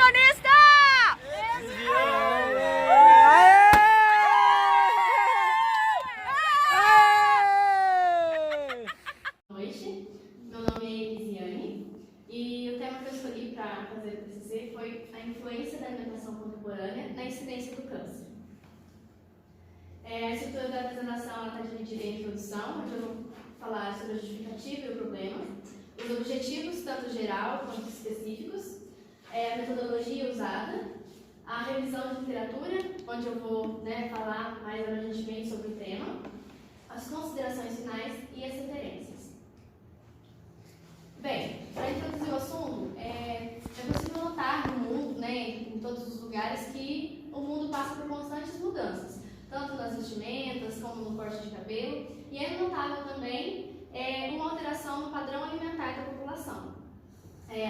comunista! Boa noite, meu nome é Elisiane e o tema que eu escolhi para fazer o TCC foi a influência da alimentação contemporânea na incidência do câncer. A estrutura da apresentação está dividida em introdução, onde eu vou falar sobre a justificativa e o problema, os objetivos, tanto geral quanto específicos, a metodologia usada, a revisão de literatura, onde eu vou falar mais abrangentemente sobre o tema, as considerações finais e as referências. Bem, para introduzir o assunto, é possível notar no mundo, em todos os lugares, que o mundo passa por constantes mudanças, tanto nas vestimentas como no corte de cabelo, e é notável também uma alteração no padrão alimentar da população.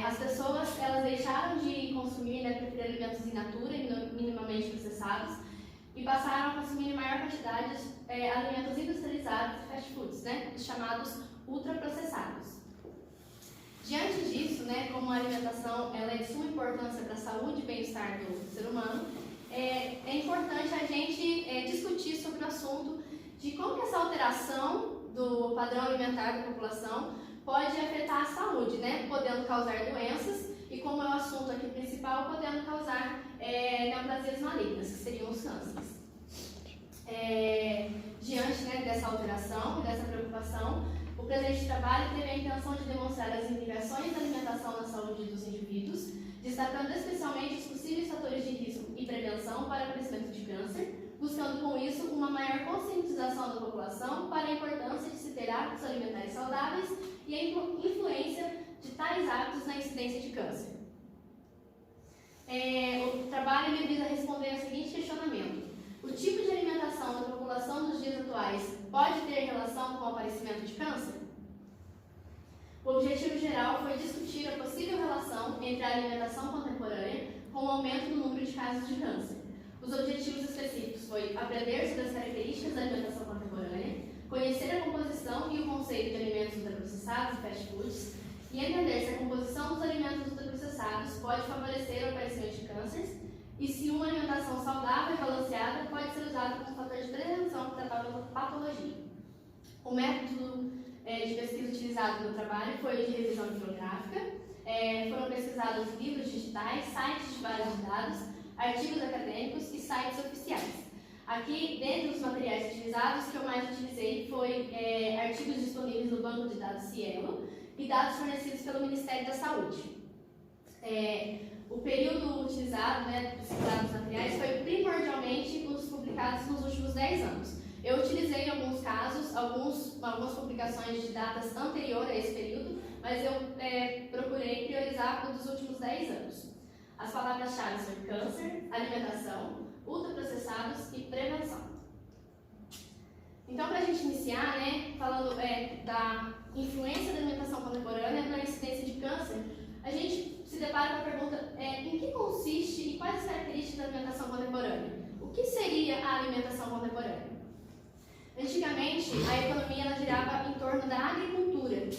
As pessoas elas deixaram de consumir, preferir alimentos in natura e minimamente processados, e passaram a consumir em maior quantidade alimentos industrializados e fast foods, os chamados ultraprocessados. Diante disso, como a alimentação ela é de suma importância para a saúde e bem-estar do ser humano, é importante a gente discutir sobre o assunto de como que essa alteração do padrão alimentar da população pode afetar a saúde, podendo causar doenças e, como é o assunto aqui principal, podendo causar neoplasias malignas, que seriam os cânceres. Diante dessa alteração e dessa preocupação, o presente trabalho teve a intenção de demonstrar as implicações da alimentação na saúde dos indivíduos, destacando especialmente os possíveis fatores de risco e prevenção para o crescimento de câncer, buscando com isso uma maior conscientização da população para a importância de se ter hábitos alimentares saudáveis e a influência de tais hábitos na incidência de câncer. O trabalho visa responder ao seguinte questionamento: o tipo de alimentação da população dos dias atuais pode ter relação com o aparecimento de câncer? O objetivo geral foi discutir a possível relação entre a alimentação contemporânea com o aumento do número de casos de câncer. Os objetivos específicos foi aprender sobre as características da alimentação contemporânea, conhecer a composição e o conceito de alimentos ultraprocessados e fast foods, e entender se a composição dos alimentos ultraprocessados pode favorecer o aparecimento de cânceres e se uma alimentação saudável e balanceada pode ser usada como fator de prevenção para tal patologia. O método de pesquisa utilizado no trabalho foi de revisão bibliográfica. Foram pesquisados livros digitais, sites de bases de dados, artigos acadêmicos e sites oficiais. Aqui, dentre os materiais utilizados, o que eu mais utilizei foi artigos disponíveis no banco de dados Cielo e dados fornecidos pelo Ministério da Saúde. O período utilizado, pesquisado nos materiais, foi primordialmente os publicados nos últimos 10 anos. Eu utilizei em alguns casos, algumas publicações de datas anteriores a esse período, mas eu procurei priorizar os dos últimos 10 anos. As palavras-chave são câncer, alimentação, ultraprocessados e prevenção. Então, para a gente iniciar, falando da influência da alimentação contemporânea na incidência de câncer, a gente se depara com a pergunta em que consiste e quais as características da alimentação contemporânea? O que seria a alimentação contemporânea? Antigamente, a economia ela girava em torno da agricultura.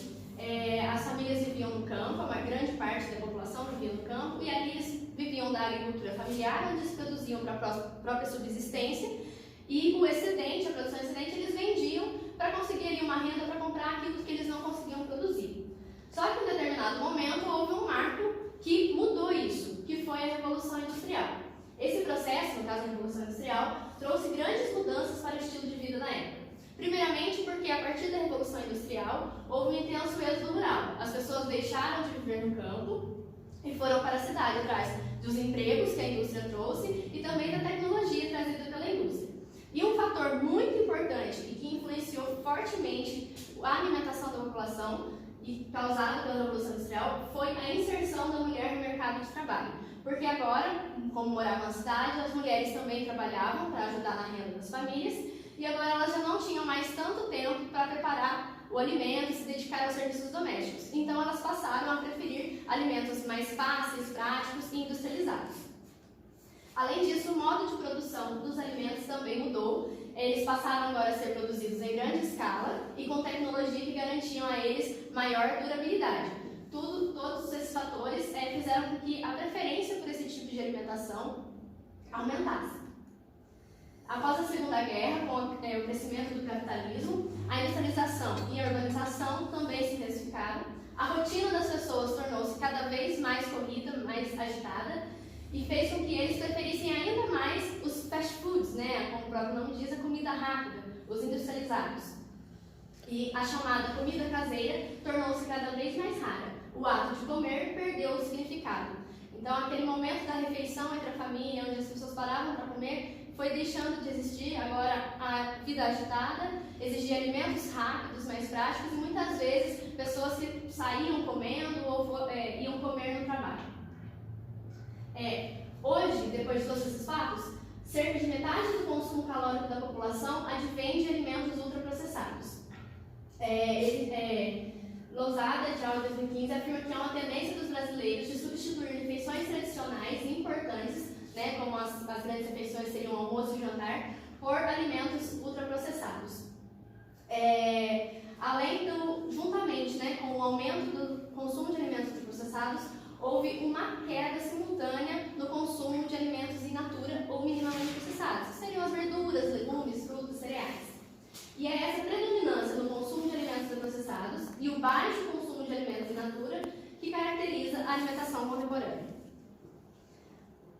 As famílias viviam no campo, uma grande parte da população vivia no campo, e ali eles viviam da agricultura familiar, onde eles produziam para a própria subsistência, e o excedente, a produção excedente, eles vendiam para conseguir ali uma renda para comprar aquilo que eles não conseguiam produzir. Só que em um determinado momento houve um marco que mudou isso, que foi a Revolução Industrial. Esse processo, no caso da Revolução Industrial, trouxe grandes mudanças para o estilo de vida na época. Primeiramente porque a partir da Revolução Industrial houve um intenso êxodo rural. As pessoas deixaram de viver no campo e foram para a cidade atrás dos empregos que a indústria trouxe e também da tecnologia trazida pela indústria. E um fator muito importante e que influenciou fortemente a alimentação da população e causada pela Revolução Industrial foi a inserção da mulher no mercado de trabalho. Porque agora, como moravam na cidade, as mulheres também trabalhavam para ajudar na renda das famílias e agora elas já não tinham mais tanto tempo para preparar o alimento e se dedicar aos serviços domésticos. Então elas passaram a preferir alimentos mais fáceis, práticos e industrializados. Além disso, o modo de produção dos alimentos também mudou. Eles passaram agora a ser produzidos em grande escala e com tecnologia que garantiam a eles maior durabilidade. Todos esses fatores fizeram com que a preferência por esse tipo alimentação aumentasse. Após a Segunda Guerra, com o crescimento do capitalismo, a industrialização e a urbanização também se intensificaram. A rotina das pessoas tornou-se cada vez mais corrida, mais agitada, e fez com que eles preferissem ainda mais os fast foods, né? Como o próprio nome diz, a comida rápida, os industrializados. E a chamada comida caseira tornou-se cada vez mais rara. O ato de comer perdeu o significado. Então, aquele momento da refeição entre a família, onde as pessoas paravam para comer, foi deixando de existir. Agora, a vida agitada exigia alimentos rápidos, mais práticos, e muitas vezes pessoas que saíam comendo ou iam comer no trabalho. Hoje, depois de todos esses fatos, cerca de metade do consumo calórico da população advém de alimentos ultraprocessados. Lozada, de aula de 2015, afirma que há uma tendência dos brasileiros de substituir refeições tradicionais e importantes, né, como as grandes refeições seriam almoço e jantar, por alimentos ultraprocessados. Juntamente, né, com o aumento do consumo de alimentos ultraprocessados, houve uma queda simultânea no consumo de alimentos in natura ou minimamente processados, que seriam as verduras, legumes, frutas, cereais. E é essa predominância do consumo de alimentos processados e o baixo consumo de alimentos in natura que caracteriza a alimentação contemporânea.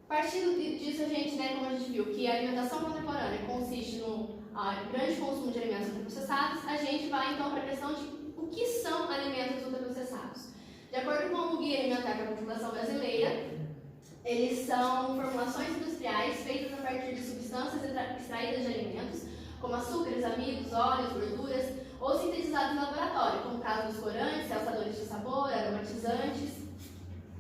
Partindo disso, como a gente viu, que a alimentação contemporânea consiste no grande consumo de alimentos ultraprocessados, a gente vai então para a questão de o que são alimentos ultraprocessados. De acordo com o Guia Alimentar da População Brasileira, eles são formulações industriais feitas a partir de substâncias extraídas de alimentos, como açúcares, amidos, óleos, gorduras, ou sintetizados em laboratório, como o caso dos corantes, realçadores de sabor, aromatizantes,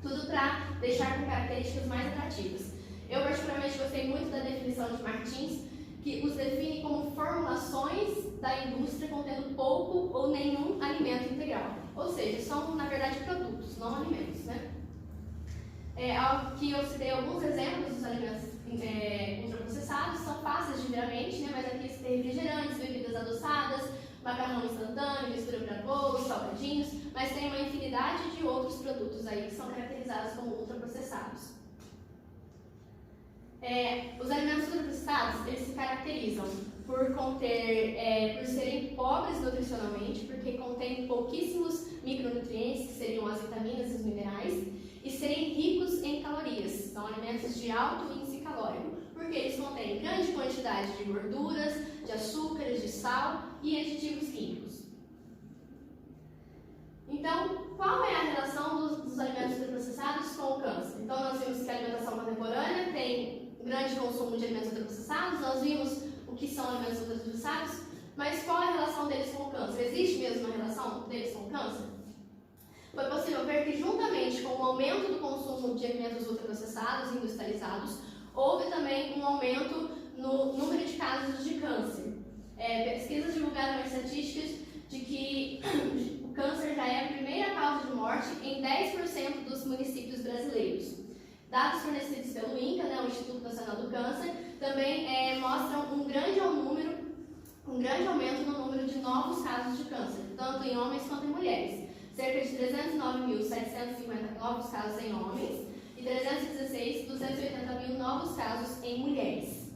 tudo para deixar com características mais atrativas. Eu particularmente gostei muito da definição de Martins, que os define como formulações da indústria contendo pouco ou nenhum alimento integral. Ou seja, são, na verdade, produtos, não alimentos, né? Aqui eu citei alguns exemplos dos alimentos ultraprocessados, são fáceis de ver a mente, né? Mas aqui citei refrigerantes, bebidas adoçadas, macarrão instantâneo, mistura para bolos, salgadinhos, mas tem uma infinidade de outros produtos aí que são caracterizados como ultraprocessados. Os alimentos ultraprocessados, eles se caracterizam por serem pobres nutricionalmente, porque contêm pouquíssimos micronutrientes, que seriam as vitaminas e os minerais, e serem ricos em calorias. São alimentos de alto índice calórico, porque eles contêm grande quantidade de gorduras, de açúcares, de sal e aditivos químicos. Então, qual é a relação dos alimentos ultraprocessados com o câncer? Então, nós vimos que a alimentação contemporânea tem grande consumo de alimentos ultraprocessados, nós vimos o que são alimentos ultraprocessados, mas qual é a relação deles com o câncer? Existe mesmo uma relação deles com o câncer? Foi possível ver que, juntamente com o aumento do consumo de alimentos ultraprocessados e industrializados, houve também um aumento no número de casos de câncer. Pesquisas divulgaram estatísticas de que o câncer já é a primeira causa de morte em 10% dos municípios brasileiros. Dados fornecidos pelo INCA, o Instituto Nacional do Câncer, também mostram um grande aumento no número de novos casos de câncer, tanto em homens quanto em mulheres. Cerca de 309.750 novos casos em homens e 316.280 novos casos em mulheres.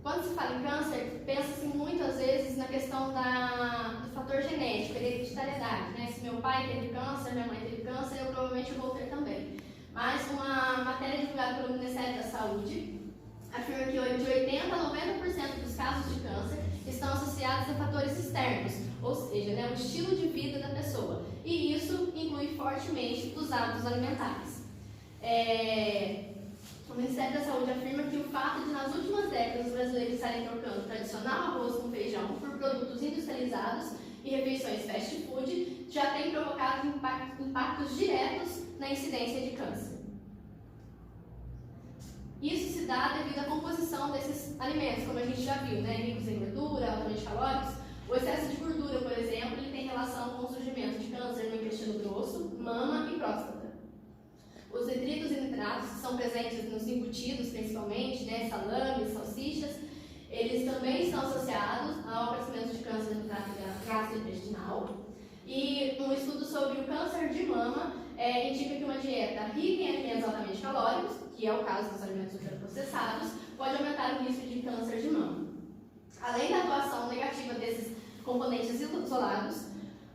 Quando se fala em câncer, pensa-se muitas vezes na questão do fator genético, hereditariedade, né? Se meu pai teve câncer, minha mãe teve câncer, eu provavelmente vou ter também. Mas uma matéria divulgada pelo Ministério da Saúde afirma que de 80% a 90% dos casos de câncer estão associados a fatores externos, ou seja, o estilo de vida da pessoa. E isso inclui fortemente os hábitos alimentares. O Ministério da Saúde afirma que o fato de, nas últimas décadas, os brasileiros estarem trocando o tradicional arroz com feijão por produtos industrializados e refeições fast food já tem provocado impactos diretos na incidência de câncer. Isso se dá devido à composição desses alimentos, como a gente já viu, ricos em gordura, altamente calóricos. O excesso de gordura, por exemplo, ele tem relação com o surgimento de câncer no intestino grosso, mama e próstata. Os detritos e nitratos, que são presentes nos embutidos principalmente, salames, salsichas, eles também estão associados ao crescimento de câncer no trato gastrointestinal. E um estudo sobre o câncer de mama indica que uma dieta rica em alimentos altamente calóricos, que é o caso dos alimentos ultraprocessados, pode aumentar o risco de câncer de mama. Além da atuação negativa desses componentes isolados,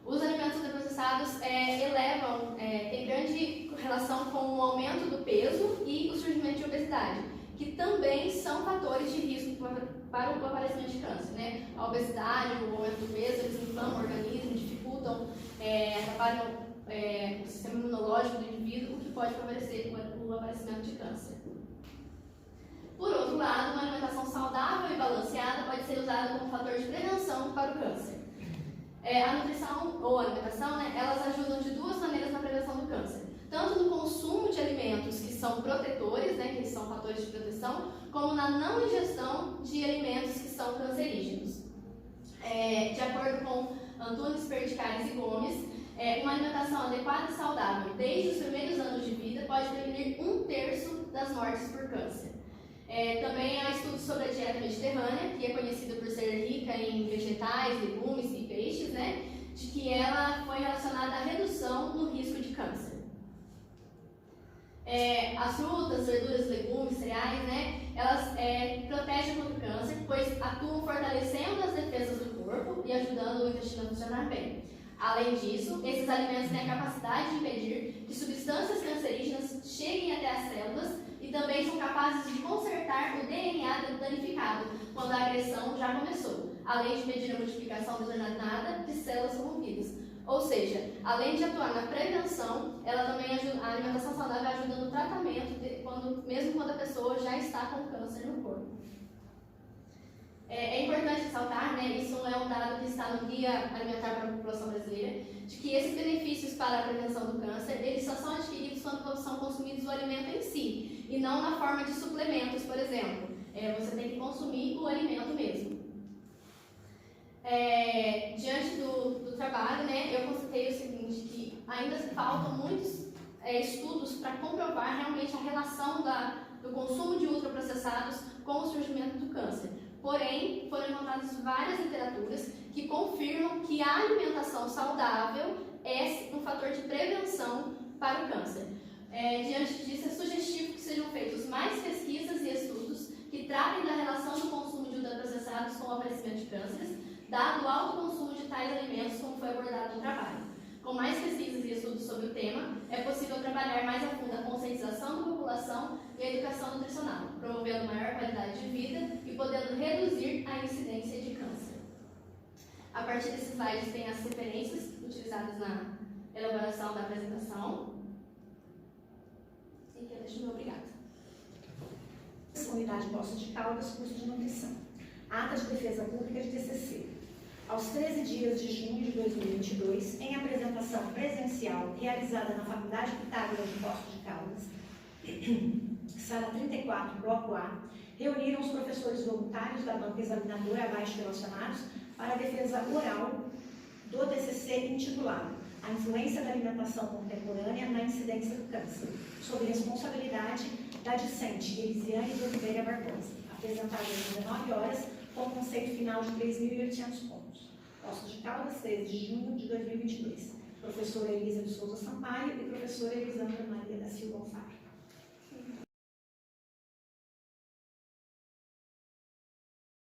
os alimentos ultraprocessados têm grande relação com o aumento do peso e o surgimento de obesidade, que também são fatores de risco para o aparecimento de câncer, né? A obesidade, o aumento do peso, eles inflamam o organismo, dificultam, atrapalham o sistema imunológico do indivíduo, o que pode favorecer o aparecimento de câncer. Por outro lado, uma alimentação saudável e balanceada pode ser usada como fator de prevenção para o câncer. A nutrição ou a alimentação, né, elas ajudam de duas maneiras na prevenção do câncer. Tanto no consumo de alimentos que são protetores, né, que eles são fatores de proteção, como na não ingestão de alimentos que são cancerígenos. De acordo com Antunes, Perdicaris e Gomes, uma alimentação adequada e saudável desde os primeiros anos de vida pode prevenir 1/3 das mortes por câncer. Também há estudos sobre a dieta mediterrânea, que é conhecida por ser rica em vegetais, legumes e peixes, né, de que ela foi relacionada à redução no risco de câncer. As frutas, verduras, legumes, cereais, né, elas protegem contra o câncer, pois atuam fortalecendo as defesas do corpo e ajudando o intestino a funcionar bem. Além disso, esses alimentos têm a capacidade de impedir que substâncias cancerígenas cheguem até as células e também são capazes de consertar o DNA danificado quando a agressão já começou, além de impedir a multiplicação desordenada de células corrompidas. Ou seja, além de atuar na prevenção, ela também ajuda, a alimentação saudável ajuda no tratamento, mesmo quando a pessoa já está com câncer no corpo. É importante ressaltar, né, isso é um dado que está no Guia Alimentar para a População Brasileira, de que esses benefícios para a prevenção do câncer, eles só são adquiridos quando são consumidos o alimento em si, e não na forma de suplementos, por exemplo. Você tem que consumir o alimento mesmo. Diante do trabalho, né, eu constatei o seguinte, que ainda faltam muitos estudos para comprovar realmente a relação do consumo de ultraprocessados com o surgimento do câncer. Porém, foram encontradas várias literaturas que confirmam que a alimentação saudável é um fator de prevenção para o câncer. Diante disso, é sugestivo que sejam feitos mais pesquisas e estudos que tratem da relação do consumo de ultraprocessados com o aparecimento de cânceres, dado o alto consumo de tais alimentos, como foi abordado no trabalho. Com mais pesquisas e estudos sobre o tema, é possível trabalhar mais a fundo a conscientização da população e a educação nutricional, promovendo maior qualidade de vida e podendo reduzir a incidência de câncer. A partir desses slides tem as referências utilizadas na elaboração da apresentação. E eu deixo meu obrigada. Unidade Poços de Caldas, curso de nutrição. Ata de defesa pública de TCC. Aos 13 dias de junho de 2022, em apresentação presencial realizada na Faculdade Pitágoras de Poços de Caldas, sala 34, bloco A, reuniram os professores voluntários da banca examinadora abaixo relacionados para a defesa oral do TCC intitulado A Influência da Alimentação Contemporânea na Incidência do Câncer, sob responsabilidade da discente Elisiane de Oliveira Barbosa, apresentada às 19 horas, com conceito final de 3.800 pontos. Poços de Caldas, 13 de junho de 2022. Professora Elisa de Souza Sampaio e professora Elisandra